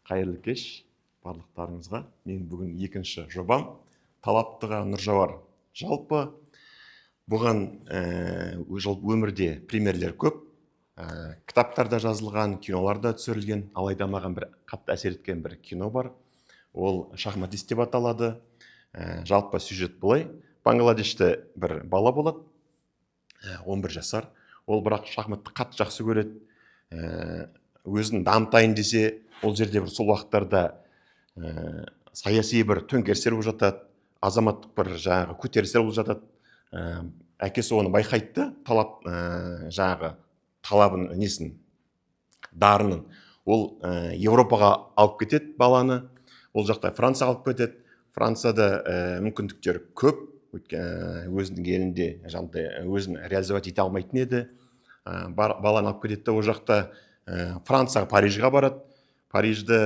Қайырлы кеш барлықтарыңызға. Мен бүгін екінші жобам талаптыға Нұржауар. Жалпы бұған өмірде примерлер көп. Кітаптарда жазылған, киноларда түсірілген, алайда маған бір қатты әсер еткен бір кино бар. Ол шахматист деп аталады. Жалпы сюжет былай. Бангладеште бір бала болады, 11 жасар. Ол бірақ шахматты қатты жақсы көреді. Өзін дамытайын десе, ол жерде бір сол уақыттарда саяси бір төңкерістер болып жатады, азаматтық бір жаңағы көтерілістер болып жатады. Әкесі оны байқайды, талабын несін, дарынын. Ол Европаға алып кетеді баланы. Ол жақта Францияға алып кетеді. Францияда мүмкіндіктер көп, өзінің елінде өзін реализовать ете алмайтын еді. Баланы алып кетеді, ол жақта Францияға, Парижге барады. Парижді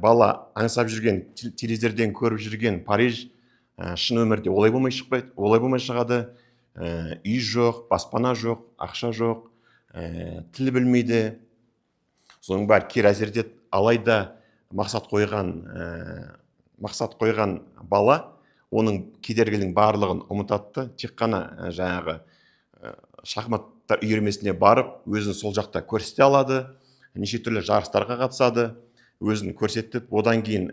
бала аңсап жүрген, телевизорден көріп жүрген Париж шын өмірде олай болмай шықпайды, олай болмай шығады. Үй жоқ, баспана жоқ, ақша жоқ, тіл білмейді. Соның бәрі кері әсер етеді. Алайда мақсат қойған бала оның кедергінің барлығын ұмытады, тек қана жаңағы шахматтар үйірмесіне барып, өзін сол жақта көрсете алады, неше түрлі жарыстарға қатысады, өзін көрсетті. Одан кейін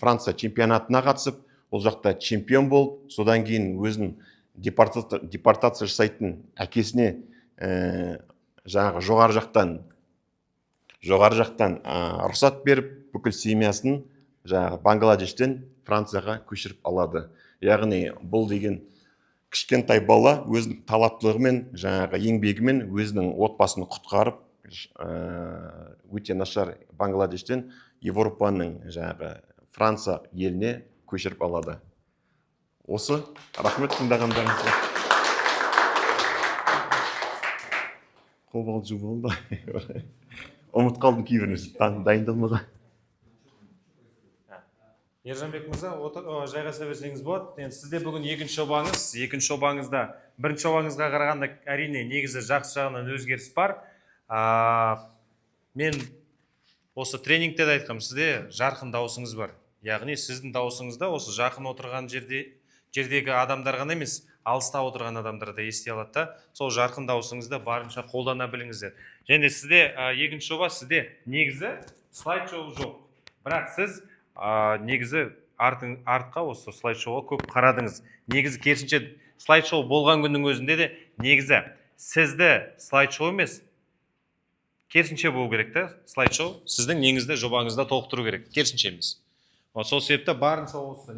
Франция чемпионатына қатысып, ол жақта чемпион болып, содан кейін өзін депортация жасайтын әкесіне жаңағы жоғары жақтан рұқсат беріп, бүкіл семьясын жаңағы Бангладештен Францияға көшіріп алады. Яғни бұл деген кішкентай бала өзінің талаптылығымен, жаңағы еңбегімен өзінің отбасын құтқарып, өте нашар Бангладештен Европаның жаңағы Франция еліне көшіріп алады. Осы, рахмет тыңдағандарыңызға. Қобалжу болды. Ұмыт қалдым кейбіріңіз, дайындалмаған. Ержанбек мырза, жайғаса берсеңіз болады. Енді сізде бүгін екінші жобаңызда, бірінші жобаңызға қарағанда әрине негізі жақсы жағынан өзгеріс бар. Мен осы тренингте де айтқам, сізде жарқын дауысыңыз бар. Яғни сіздің дауысыңызда осы жақын отырған жердегі адамдар ғана емес, алыста отырған адамдар да ести алады. Сол жарқын дауысыңызды барынша қолдана біліңіздер. Және сізде екінші жоба, сізде негізі слайд-шоу жоқ. Бірақ сіз негізі артқа осы слайд-шоуға көп қарадыңыз. Негізі керісінше слайд-шоу болған күннің өзінде де негізі сізді слайд-шоу емес, керісінше болу керек та, слайд-шоу сіздің негізді жобаңызда толықтыру керек, керісінше емес. Сол себепті барынша осы